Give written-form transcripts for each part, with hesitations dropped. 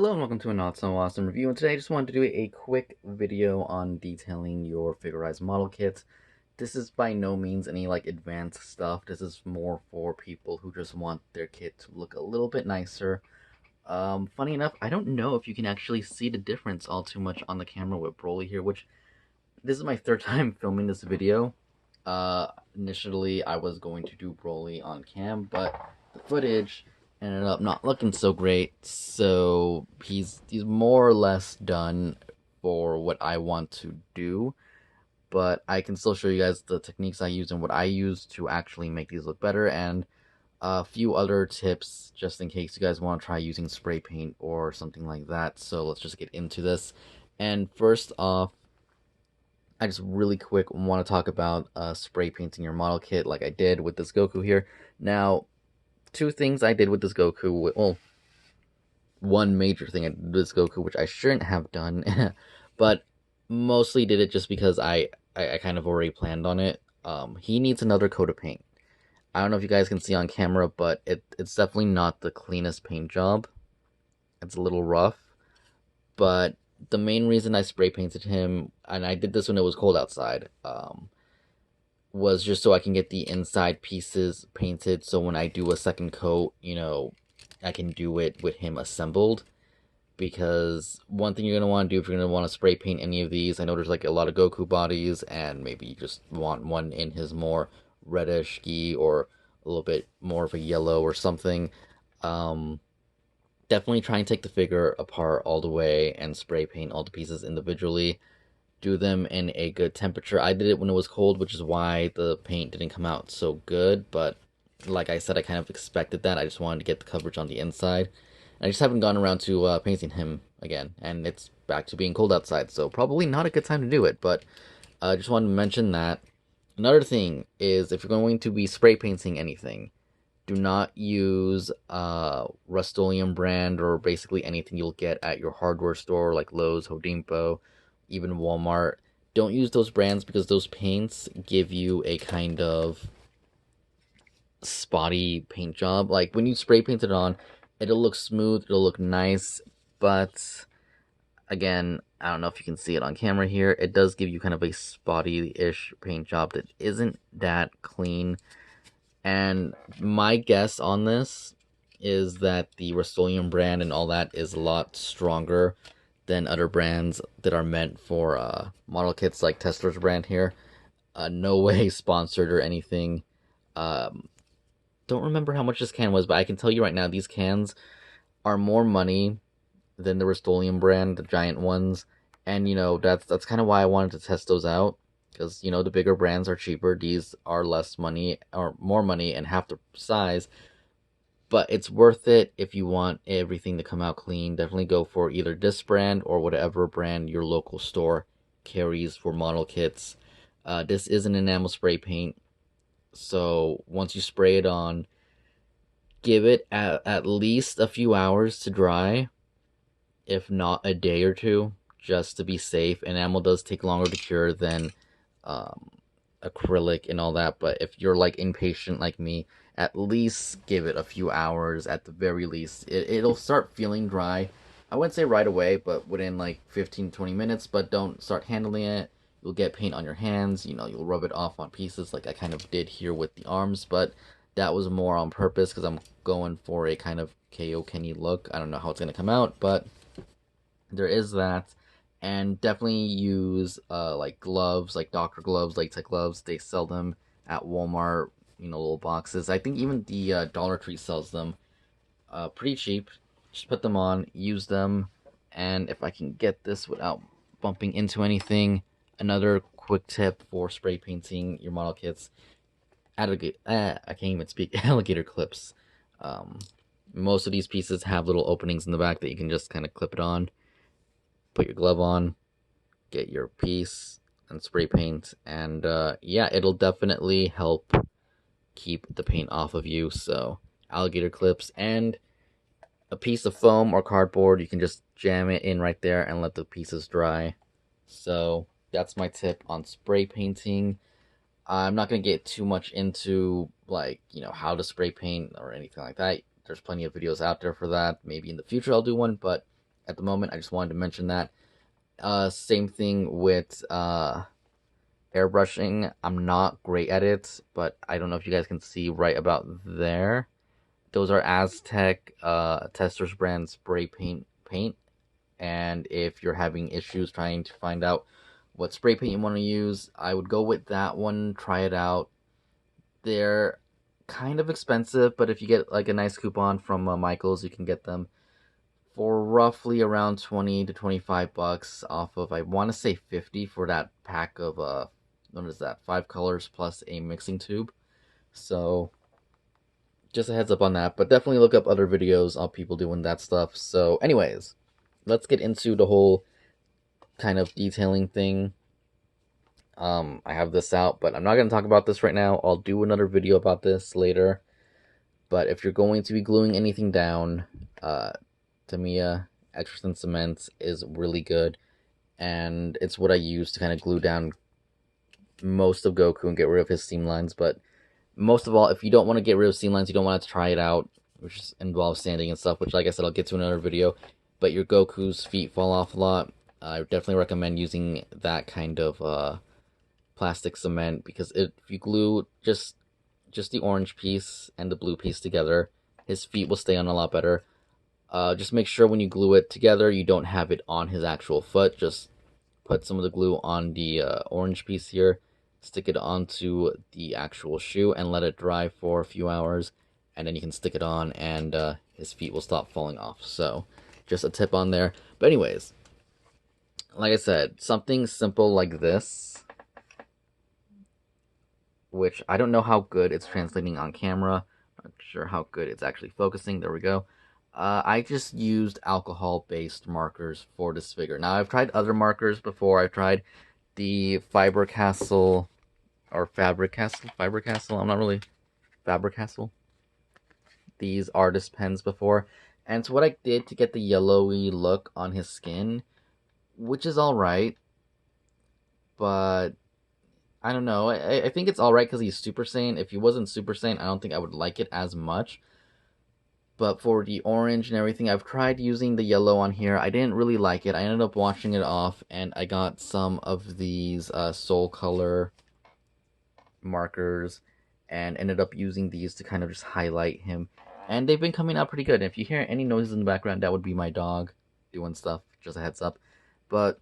Hello and welcome to a not so awesome review, and today I just wanted to do a quick video on detailing your figurized model kit. This is by no means any like advanced stuff. This is more for people who just want their kit to look a little bit nicer. Funny enough, I don't know if you can actually see the difference all too much on the camera with Broly here, which this is my third time filming this video. Initially I was going to do Broly on cam, but the footage ended up not looking so great, so he's more or less done for what I want to do, but I can still show you guys the techniques I use and what I use to actually make these look better, and a few other tips just in case you guys want to try using spray paint or something like that. So let's just get into this. And first off, I just really quick want to talk about spray painting your model kit like I did with this Goku here. Now, two things I did with this Goku, well, one major thing I did with this Goku, which I shouldn't have done, but mostly did it just because I kind of already planned on it. He needs another coat of paint. I don't know if you guys can see on camera, but it's definitely not the cleanest paint job. It's a little rough, but the main reason I spray painted him, and I did this when it was cold outside, was just so I can get the inside pieces painted, so when I do a second coat, I can do it with him assembled. Because one thing you're going to want to do if you're going to want to spray paint any of these, I know there's like a lot of Goku bodies, and maybe you just want one in his more reddish gi or a little bit more of a yellow or something. Definitely try and take the figure apart all the way and spray paint all the pieces individually. Do them in a good temperature. I did it when it was cold, which is why the paint didn't come out so good, but like I said, I kind of expected that. I just wanted to get the coverage on the inside. I just haven't gone around to painting him again, and it's back to being cold outside, so probably not a good time to do it, but I just wanted to mention that. Another thing is, if you're going to be spray painting anything, do not use Rust-Oleum brand or basically anything you'll get at your hardware store like Lowe's, Home Depot, even Walmart. Don't use those brands because those paints give you a kind of spotty paint job. Like when you spray paint it on, it'll look smooth, it'll look nice, but again, I don't know if you can see it on camera here, it does give you kind of a spotty-ish paint job that isn't that clean. And my guess on this is that the Rust-Oleum brand and all that is a lot stronger than other brands that are meant for model kits like Tesla's brand here. No way sponsored or anything. Don't remember how much this can was, but I can tell you right now, these cans are more money than the Rust-Oleum brand, the giant ones. And, that's kind of why I wanted to test those out. Because, the bigger brands are cheaper. These are less money, or more money, and half the size. But it's worth it if you want everything to come out clean. Definitely go for either this brand or whatever brand your local store carries for model kits. This is an enamel spray paint. So once you spray it on, give it at least a few hours to dry, if not a day or two, just to be safe. Enamel does take longer to cure than acrylic and all that, but if you're like impatient like me, at least give it a few hours at the very least. It'll start feeling dry. I wouldn't say right away, but within like 15-20 minutes, but don't start handling it. You'll get paint on your hands, you'll rub it off on pieces like I kind of did here with the arms, but that was more on purpose because I'm going for a kind of KO Kenny look. I don't know how it's going to come out, but there is that. And definitely use like gloves, like doctor gloves, latex gloves. They sell them at Walmart, little boxes. I think even the Dollar Tree sells them pretty cheap. Just put them on, use them, and if I can get this without bumping into anything, another quick tip for spray painting your model kits: I can't even speak. Alligator clips. Most of these pieces have little openings in the back that you can just kind of clip it on. Put your glove on, get your piece, and spray paint, and yeah, it'll definitely help keep the paint off of you. So alligator clips and a piece of foam or cardboard, you can just jam it in right there and let the pieces dry. So that's my tip on spray painting. I'm not going to get too much into like how to spray paint or anything like that. There's plenty of videos out there for that. Maybe in the future I'll do one, but at the moment. I just wanted to mention that. Same thing with airbrushing. I'm not great at it, but I don't know if you guys can see right about there. Those are Aztec Testers brand spray paint. And if you're having issues trying to find out what spray paint you want to use, I would go with that one. Try it out. They're kind of expensive, but if you get like a nice coupon from Michaels, you can get them for roughly around 20 to 25 bucks off of, I want to say 50 for that pack of what is that, 5 colors plus a mixing tube. So just a heads up on that, but definitely look up other videos of people doing that stuff. So anyways, let's get into the whole kind of detailing thing. I have this out, but I'm not going to talk about this right now. I'll do another video about this later. But if you're going to be gluing anything down, Tamiya Extra Thin Cement is really good, and it's what I use to kind of glue down most of Goku and get rid of his seam lines. But most of all, if you don't want to get rid of seam lines, you don't want to try it out, which involves sanding and stuff, which, like I said, I'll get to in another video, but your Goku's feet fall off a lot, I definitely recommend using that kind of plastic cement, because if you glue just the orange piece and the blue piece together, his feet will stay on a lot better. Just make sure when you glue it together, you don't have it on his actual foot. Just put some of the glue on the orange piece here, stick it onto the actual shoe, and let it dry for a few hours, and then you can stick it on, and his feet will stop falling off. So, just a tip on there. But anyways, like I said, something simple like this, which I don't know how good it's translating on camera. Not sure how good it's actually focusing. There we go. I just used alcohol-based markers for this figure. Now, I've tried other markers before. I've tried the Faber-Castell, or Faber-Castell, I'm not really, Faber-Castell, these artist pens before. And so what I did to get the yellowy look on his skin, which is alright, but I don't know. I think it's alright because he's Super Saiyan. If he wasn't Super Saiyan, I don't think I would like it as much. But for the orange and everything, I've tried using the yellow on here. I didn't really like it. I ended up washing it off, and I got some of these Soul Color markers, and ended up using these to kind of just highlight him. And they've been coming out pretty good. And if you hear any noises in the background, that would be my dog doing stuff. Just a heads up. But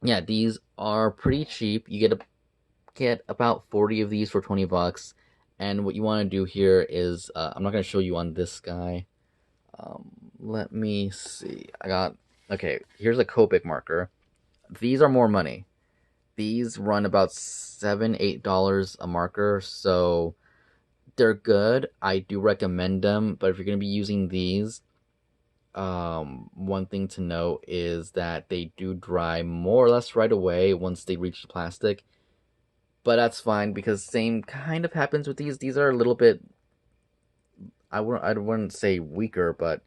yeah, these are pretty cheap. You get about 40 of these for 20 bucks. And what you want to do here is, I'm not going to show you on this guy. Let me see. Okay, here's a Copic marker. These are more money. These run about $7, $8 a marker, so they're good. I do recommend them, but if you're going to be using these, one thing to note is that they do dry more or less right away once they reach the plastic. But that's fine, because same kind of happens with these. These are a little bit, I wouldn't say weaker, but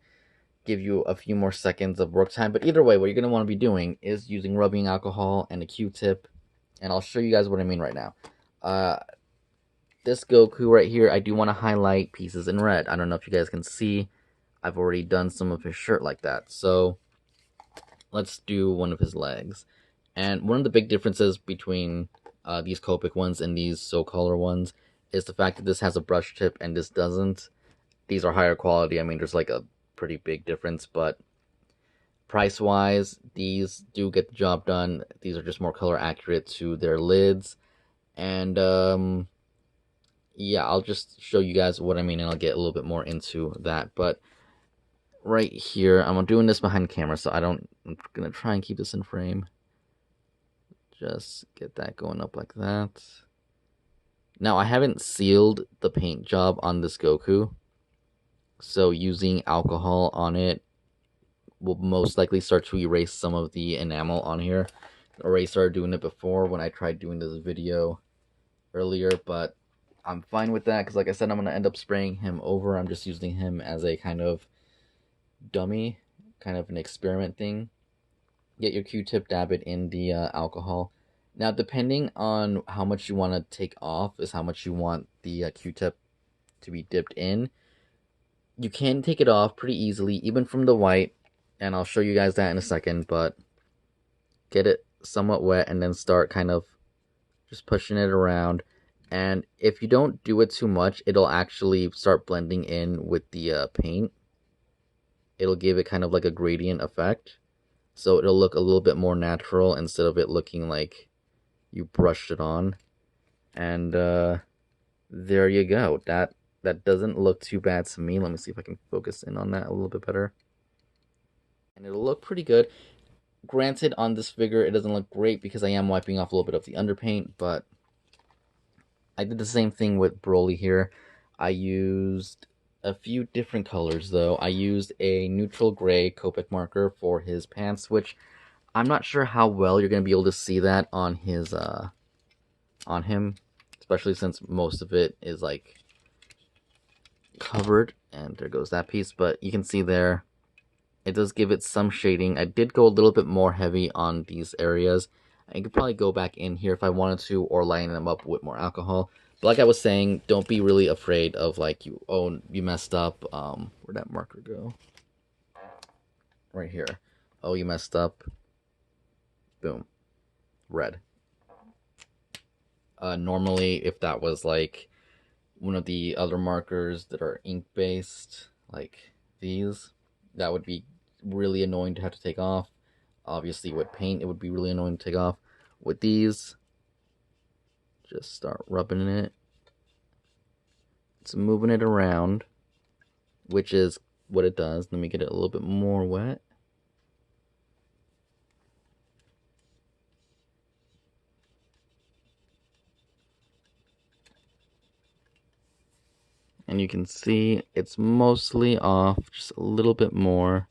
give you a few more seconds of work time. But either way, what you're going to want to be doing is using rubbing alcohol and a Q-tip. And I'll show you guys what I mean right now. This Goku right here, I do want to highlight pieces in red. I don't know if you guys can see. I've already done some of his shirt like that. So let's do one of his legs. And one of the big differences between these Copic ones and these Soul Color ones is the fact that this has a brush tip and this doesn't. These are higher quality. I mean, there's like a pretty big difference, but price-wise, these do get the job done. These are just more color accurate to their lids. And yeah, I'll just show you guys what I mean, and I'll get a little bit more into that. But right here, I'm doing this behind camera, so I'm gonna try and keep this in frame. Just get that going up like that. Now, I haven't sealed the paint job on this Goku, so using alcohol on it will most likely start to erase some of the enamel on here. I already started doing it before when I tried doing this video earlier, but I'm fine with that because, like I said, I'm going to end up spraying him over. I'm just using him as a kind of dummy, kind of an experiment thing. Get your Q-tip, dab it in the alcohol. Now, depending on how much you want to take off is how much you want the Q-tip to be dipped in. You can take it off pretty easily, even from the white. and I'll show you guys that in a second, but get it somewhat wet and then start kind of just pushing it around. And if you don't do it too much, it'll actually start blending in with the paint. It'll give it kind of like a gradient effect, so it'll look a little bit more natural instead of it looking like you brushed it on. And there you go. That doesn't look too bad to me. Let me see if I can focus in on that a little bit better. And it'll look pretty good. Granted, on this figure, it doesn't look great because I am wiping off a little bit of the underpaint, but I did the same thing with Broly here. I used a few different colors, though. I used a neutral gray Copic marker for his pants, which I'm not sure how well you're going to be able to see that on his, on him, especially since most of it is, like, covered, and there goes that piece, but you can see there, it does give it some shading. I did go a little bit more heavy on these areas. I could probably go back in here if I wanted to, or line them up with more alcohol. But like I was saying, don't be really afraid of like, you messed up. Where'd that marker go? Right here. Oh, you messed up. Boom. Red. Normally, if that was like one of the other markers that are ink-based, like these, that would be really annoying to have to take off. Obviously, with paint, it would be really annoying to take off. With these, just start rubbing it. It's moving it around, which is what it does. Let me get it a little bit more wet. And you can see it's mostly off, just a little bit more.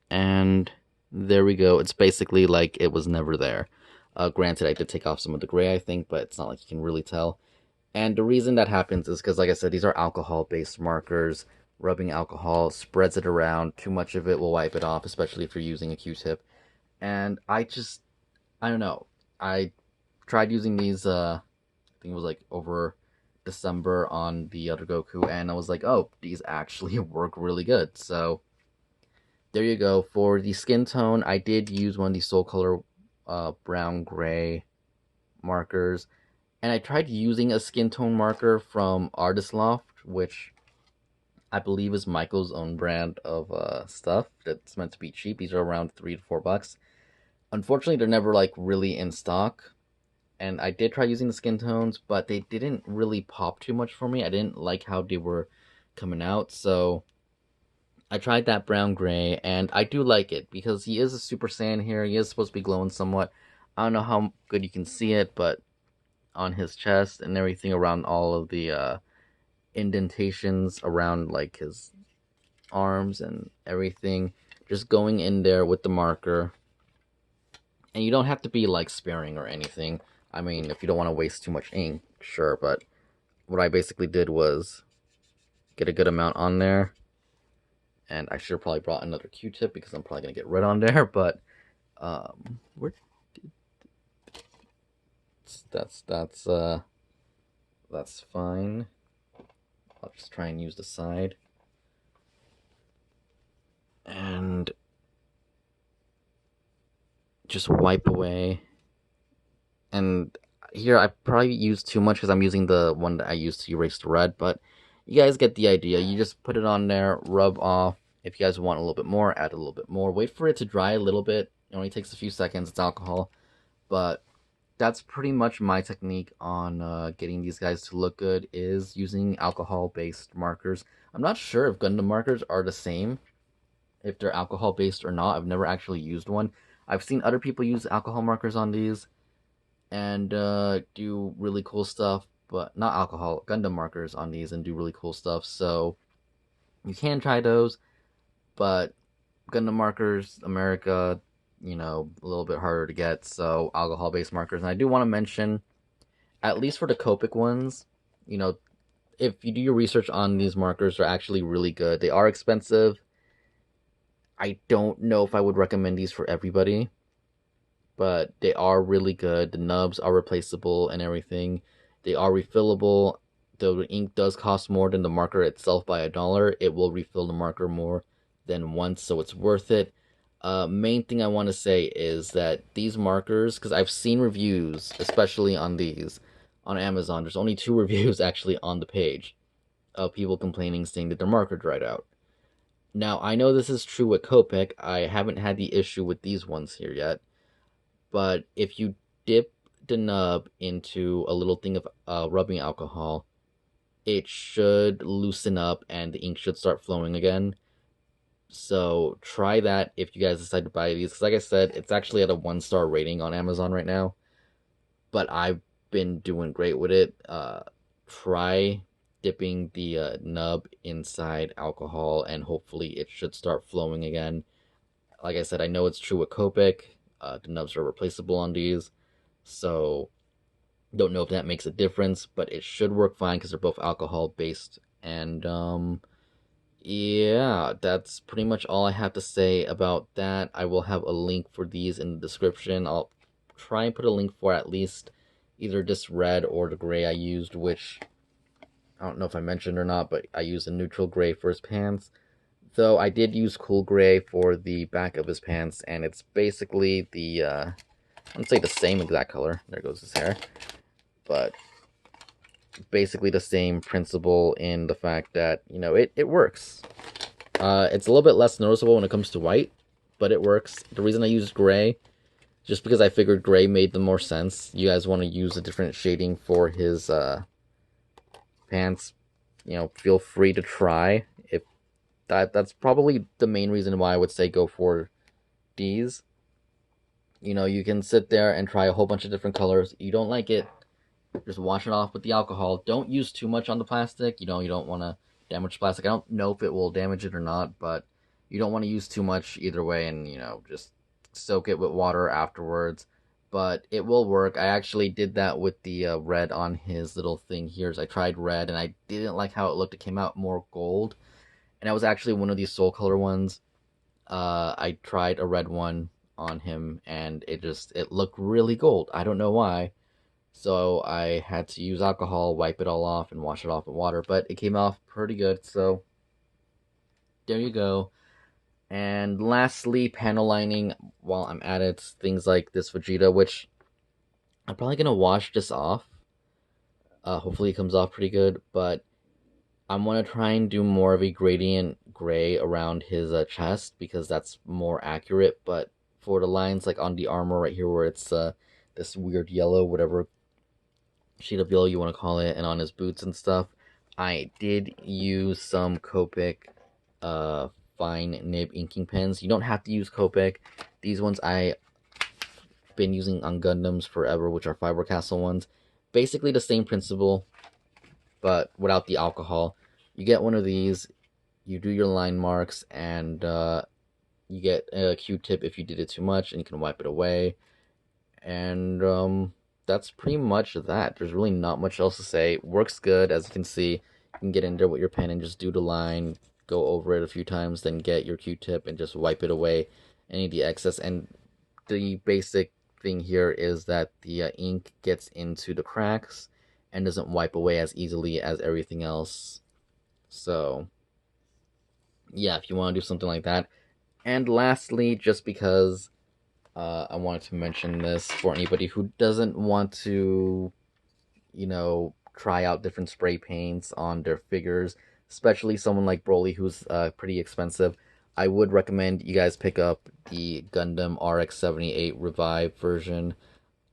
And there we go. It's basically like it was never there. Granted, I did take off some of the gray, I think, but it's not like you can really tell. And the reason that happens is because, like I said, these are alcohol-based markers. Rubbing alcohol spreads it around. Too much of it will wipe it off, especially if you're using a Q-tip. And I don't know. I tried using these, I think it was like over December on the other Goku, and I was like, oh, these actually work really good. So there you go. For the skin tone, I did use one of these Soul Color brown gray markers, and I tried using a skin tone marker from Artist Loft, which I believe is Michael's own brand of stuff that's meant to be cheap. These are around $3 to $4. Unfortunately, they're never like really in stock, and I did try using the skin tones, but they didn't really pop too much for me. I didn't like how they were coming out, so I tried that brown gray, and I do like it because he is a Super Saiyan here. He is supposed to be glowing somewhat. I don't know how good you can see it, but on his chest and everything around all of the indentations around like his arms and everything, just going in there with the marker. And you don't have to be like sparing or anything. I mean, if you don't want to waste too much ink, sure, but what I basically did was get a good amount on there. And I should have probably brought another Q-tip because I'm probably going to get red on there, but where that's fine. I'll just try and use the side. And just wipe away. And here I probably used too much because I'm using the one that I used to erase the red, but you guys get the idea. You just put it on there, rub off. If you guys want a little bit more, add a little bit more. Wait for it to dry a little bit. It only takes a few seconds. It's alcohol. But that's pretty much my technique on getting these guys to look good, is using alcohol-based markers. I'm not sure if Gundam markers are the same, if they're alcohol-based or not. I've never actually used one. I've seen other people use alcohol markers on these and do really cool stuff, but not alcohol, Gundam markers on these and do really cool stuff. So you can try those, but Gundam markers, America, you know, a little bit harder to get, so alcohol-based markers. And I do want to mention, at least for the Copic ones, you know, if you do your research on these markers, they're actually really good. They are expensive. I don't know if I would recommend these for everybody, but they are really good. The nubs are replaceable and everything. They are refillable. the ink does cost more than the marker itself by $1, it will refill the marker more than once, so it's worth it. Main thing I want to say is that these markers, because I've seen reviews, especially on these, on Amazon, there's only 2 reviews actually on the page of people complaining saying that their marker dried out. Now, I know this is true with Copic. I haven't had the issue with these ones here yet. But if you dip the nub into a little thing of rubbing alcohol, it should loosen up and the ink should start flowing again. So try that if you guys decide to buy these. Because like I said, it's actually at a 1-star rating on Amazon right now. But I've been doing great with it. Try dipping the nub inside alcohol and hopefully it should start flowing again. Like I said, I know it's true with Copic. The nubs are replaceable on these, so don't know if that makes a difference, but it should work fine because they're both alcohol based. And yeah, that's pretty much all I have to say about that. I will have a link for these in the description. I'll try and put a link for at least either this red or the gray I used, which I don't know if I mentioned or not, but I used a neutral gray for his pants. Though I did use cool gray for the back of his pants, and it's basically the, I wouldn't say the same exact color. There goes his hair. But basically the same principle in the fact that, you know, it works. It's a little bit less noticeable when it comes to white, but it works. The reason I used gray, just because I figured gray made the more sense. You guys want to use a different shading for his pants, you know, feel free to try. If that's probably the main reason why I would say go for these. You know, you can sit there and try a whole bunch of different colors. You don't like it, just wash it off with the alcohol. Don't use too much on the plastic. You know, you don't want to damage plastic. I don't know if it will damage it or not, but you don't want to use too much either way, and, you know, just soak it with water afterwards. But it will work. I actually did that with the red on his little thing here. So I tried red, and I didn't like how it looked. It came out more gold. And that was actually one of these soul color ones. I tried a red one on him, and it looked really gold. I don't know why. So I had to use alcohol, wipe it all off, and wash it off with water. But it came off pretty good, so there you go. And lastly, panel lining, while I'm at it, things like this Vegeta, which I'm probably going to wash this off. Hopefully it comes off pretty good, but I'm going to try and do more of a gradient gray around his chest, because that's more accurate. But for the lines like on the armor right here where it's this weird yellow, whatever sheet of yellow you want to call it, and on his boots and stuff, I did use some Copic fine nib inking pens. You don't have to use Copic. These ones I've been using on Gundams forever, which are Fiber Castle ones. Basically the same principle, but without the alcohol. You get one of these, you do your line marks, and you get a Q-tip if you did it too much, and you can wipe it away. And that's pretty much that. There's really not much else to say. Works good, as you can see. You can get in there with your pen and just do the line, go over it a few times, then get your Q-tip and just wipe it away, any of the excess. And the basic thing here is that the ink gets into the cracks and doesn't wipe away as easily as everything else. So yeah, if you want to do something like that. And lastly, just because I wanted to mention this for anybody who doesn't want to, you know, try out different spray paints on their figures, especially someone like Broly, who's pretty expensive. I would recommend you guys pick up the Gundam RX-78 Revive version.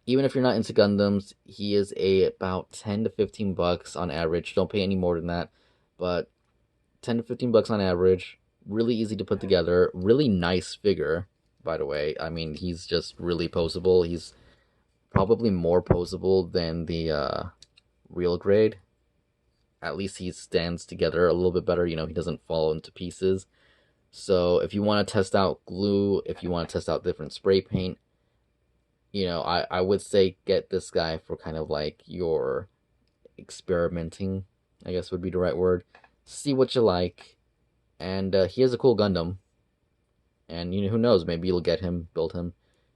Even if you're not into Gundams, he is about 10 to 15 bucks on average. Don't pay any more than that, but 10 to 15 bucks on average. Really easy to put together. Really nice figure, by the way. I mean, he's just really poseable. He's probably more poseable than the real grade. At least he stands together a little bit better. You know, he doesn't fall into pieces. So if you want to test out glue, if you want to test out different spray paint, you know, I would say get this guy for kind of like your experimenting, I guess would be the right word. See what you like. And he is a cool Gundam. And, you know, who knows, maybe you'll get him, build him,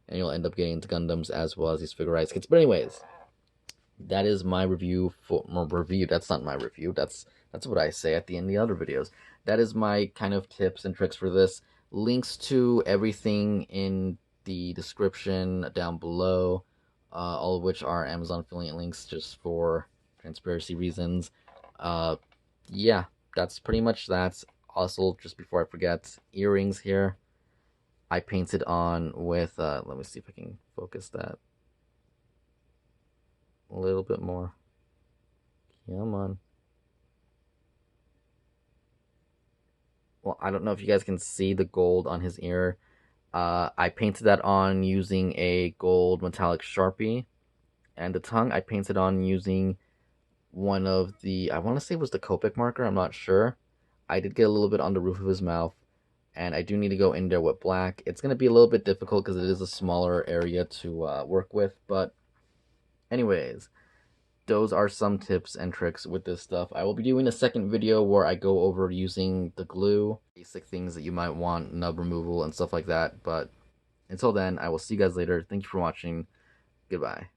and you'll end up getting into Gundams as well as these Figurized kits. But anyways, that is my review for review. That's not my review. That's what I say at the end of the other videos. That is my kind of tips and tricks for this. Links to everything in the description down below, all of which are Amazon affiliate links just for transparency reasons. Yeah, that's pretty much that. Also, just before I forget, earrings here. I painted on with, let me see if I can focus that a little bit more. Come on. Well, I don't know if you guys can see the gold on his ear. I painted that on using a gold metallic Sharpie. And the tongue I painted on using one of the, I want to say it was the Copic marker, I'm not sure. I did get a little bit on the roof of his mouth, and I do need to go in there with black. It's going to be a little bit difficult because it is a smaller area to work with, but anyways, those are some tips and tricks with this stuff. I will be doing a second video where I go over using the glue, basic things that you might want, nub removal and stuff like that, but until then, I will see you guys later. Thank you for watching. Goodbye.